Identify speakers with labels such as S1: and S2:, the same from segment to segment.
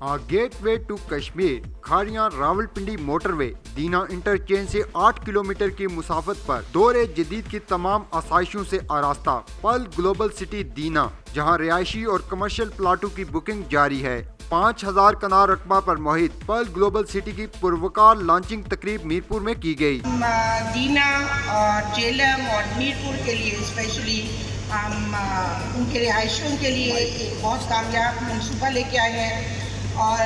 S1: Gate way to Kashmir Kharian Rawalpindi motorway Dina interchange से 8 kilometre की मुसाफत पर दौरे जदीद की तमाम आसाइशों से आरास्ता पल ग्लोबल सिटी दीना, जहां रिहायशी और कमर्शियल प्लाटों की बुकिंग जारी है। 5000 कनार रकबा पर मोहित पल ग्लोबल सिटी की पुरवकार लॉन्चिंग तकरीब मीरपुर में की गई।
S2: दीना और जेलम और मीरपुर के लिए स्पेशली हम उनके रिहायशियों के लिए एक बहुत कामयाब मनसूबा लेके आए हैं। और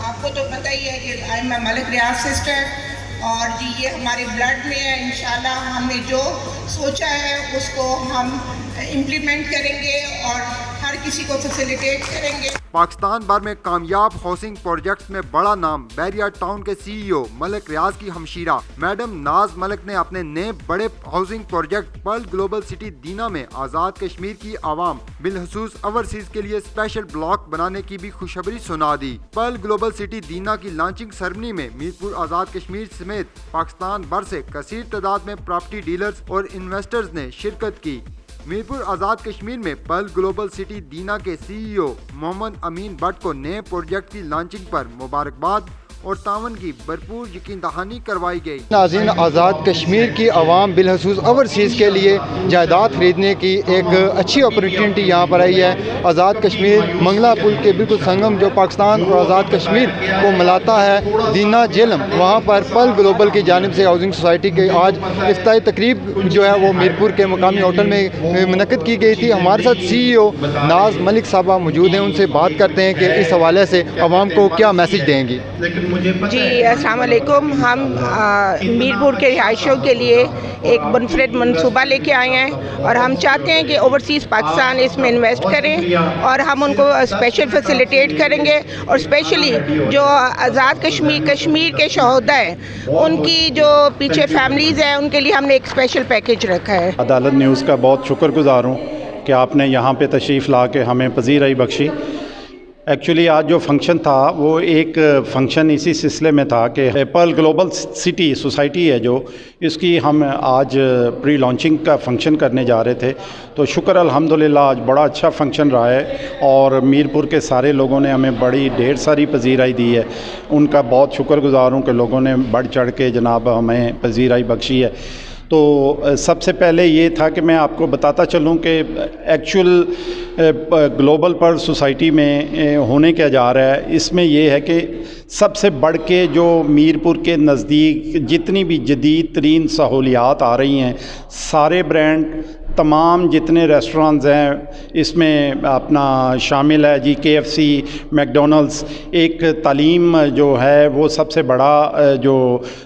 S2: आपको तो पता ही है कि I am Malik Riaz sister और जी ये हमारे ब्लड में है। इंशाल्लाह हमने जो सोचा है उसको हम इम्प्लीमेंट करेंगे और हर किसी को फैसिलिटेट करेंगे।
S1: पाकिस्तान भर में कामयाब हाउसिंग प्रोजेक्ट्स में बड़ा नाम बैरिया टाउन के सीईओ मलिक रियाज की हमशीरा मैडम नाज मलिक ने अपने नए बड़े हाउसिंग प्रोजेक्ट पल ग्लोबल सिटी दीना में आज़ाद कश्मीर की आवाम बिलखसूस ओवरसीज के लिए स्पेशल ब्लॉक बनाने की भी खुशखबरी सुना दी। पल ग्लोबल सिटी दीना की लॉन्चिंग सेरेमनी में मीरपुर आज़ाद कश्मीर समेत पाकिस्तान भर से कसीर तादाद में प्रॉपर्टी डीलर्स और इन्वेस्टर्स ने शिरकत की। मीरपुर आज़ाद कश्मीर में पल ग्लोबल सिटी दीना के सीईओ मोहम्मद अमीन भट्ट को नए प्रोजेक्ट की लॉन्चिंग पर मुबारकबाद और तावन की भरपूर यकीन दहानी करवाई गई।
S3: नाज़रीन, आज़ाद कश्मीर की आवाम बिलखसूस ओवरसीज़ के लिए जायदाद खरीदने की एक अच्छी अपॉर्चुनिटी यहाँ पर आई है। आज़ाद कश्मीर मंगला पुल के बिल्कुल संगम जो पाकिस्तान और आज़ाद कश्मीर को मिलाता है दीना जेलम, वहाँ पर पल ग्लोबल की जानिब से हाउसिंग सोसाइटी के आज इफ्ताही तकरीब जो है वो मीरपुर के मुकामी होटल में मुनक्किद की गई थी। हमारे साथ सीईओ नाज मलिक साहबा मौजूद हैं, उनसे बात करते हैं कि इस हवाले से आवाम को क्या मैसेज देंगी।
S2: जी अस्सलाम वालेकुम। हम मीरपुर के रिहायशियों के लिए एक मुनफरिद मनसूबा लेके आए हैं और हम चाहते हैं कि ओवरसीज़ पाकिस्तान इसमें इन्वेस्ट करें और हम उनको स्पेशल फैसिलिटेट करेंगे। और स्पेशली जो आज़ाद कश्मीर के शहोदा हैं उनकी जो पीछे फैमिलीज़ हैं उनके लिए हमने एक स्पेशल पैकेज रखा है।
S4: अदालत न्यूज़ का बहुत शुक्रगुजार हूँ कि आपने यहाँ पे तशरीफ़ ला के हमें पजीराई बख्शी। एक्चुअली आज जो फंक्शन था वो एक फंक्शन इसी सिलसिले में था कि पल ग्लोबल सिटी सोसाइटी है जो इसकी हम आज प्री लॉन्चिंग का फंक्शन करने जा रहे थे। तो शुक्र अल्हम्दुलिल्लाह आज बड़ा अच्छा फंक्शन रहा है और मीरपुर के सारे लोगों ने हमें बड़ी ढेर सारी पजीराई दी है। उनका बहुत शुक्रगुजार हूँ कि लोगों ने बढ़ चढ़ के जनाब हमें पजीराई बख्शी है। तो सबसे पहले ये था कि मैं आपको बताता चलूँ कि एक्चुअल ग्लोबल पर सोसाइटी में होने क्या जा रहा है। इसमें ये है कि सबसे बढ़ के जो मीरपुर के नज़दीक जितनी भी जदीद तरीन सहूलियात आ रही हैं, सारे ब्रांड तमाम जितने रेस्टोरेंट्स हैं इसमें अपना शामिल है जी। KFC, मैकडोनल्ड्स, एक तालीम जो है वो सबसे बड़ा जो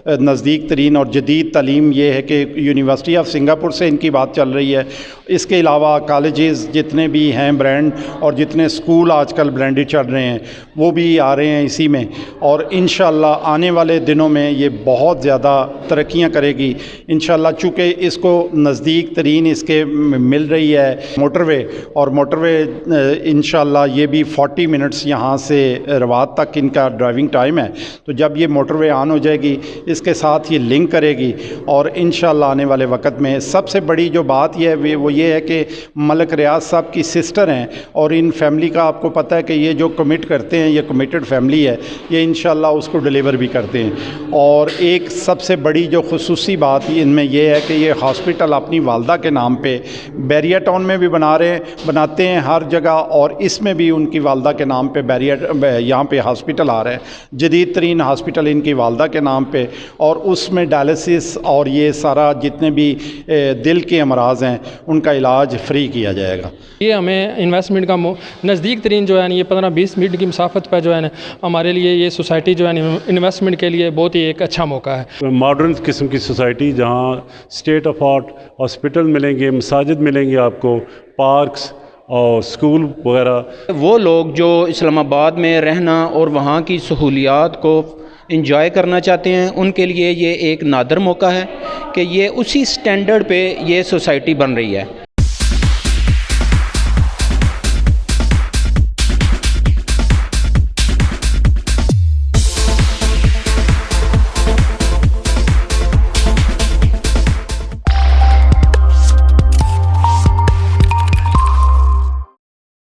S4: नज़दीक तरीन और जदीद तालीम ये है कि यूनिवर्सिटी ऑफ सिंगापुर से इनकी बात चल रही है। इसके अलावा कॉलेजेस जितने भी हैं ब्रांड और जितने स्कूल आजकल ब्रांडेड चल रहे हैं वो भी आ रहे हैं इसी में। और इंशाल्लाह आने वाले दिनों में ये बहुत ज़्यादा तरक्कियाँ करेगी इंशाल्लाह। चूँकि इसको नज़दीक तरीन इसके मिल रही है मोटरवे, और मोटरवे इंशाल्लाह ये भी 40 मिनट्स यहाँ से रवात तक इनका ड्राइविंग टाइम है। तो जब ये मोटरवे ऑन हो जाएगी इसके साथ ये लिंक करेगी और इंशाल्लाह आने वाले वक्त में सबसे बड़ी जो बात ये है वो ये है कि मलिक रियाज साहब की सिस्टर हैं और इन फैमिली का आपको पता है कि ये जो कमिट करते हैं ये कमिटेड फैमिली है, ये इंशाल्लाह उसको डिलीवर भी करते हैं। और एक सबसे बड़ी जो खुसूसी बात इनमें ये है कि ये हॉस्पिटल अपनी वालदा के नाम पे बैरिया टाउन में भी बनाते हैं हर जगह, और इसमें भी उनकी वालदा के नाम पे यहाँ पे हॉस्पिटल आ रहा है, जदीद तरीन हॉस्पिटल इनकी वालदा के नाम पे। और उसमें डायलिसिस और ये सारा जितने भी दिल के अमराज हैं उनका इलाज फ्री किया जाएगा।
S5: ये हमें इन्वेस्टमेंट का नज़दीक तरीन जो है ना ये 15-20 मिनट की मुसाफत पर जो है ना हमारे लिए ये सोसाइटी जो है इन्वेस्टमेंट के लिए बहुत ही एक अच्छा मौका है।
S6: मॉडर्न किस्म की सोसाइटी जहाँ स्टेट ऑफ आर्ट हॉस्पिटल मिलेंगे, मसाजिद मिलेंगे आपको, पार्क्स और स्कूल वगैरह।
S7: वो लोग जो इस्लामाबाद में रहना और वहाँ की सहूलियात को इंजॉय करना चाहते हैं उनके लिए ये एक नादर मौका है कि ये उसी स्टैंडर्ड पे ये सोसाइटी बन रही है।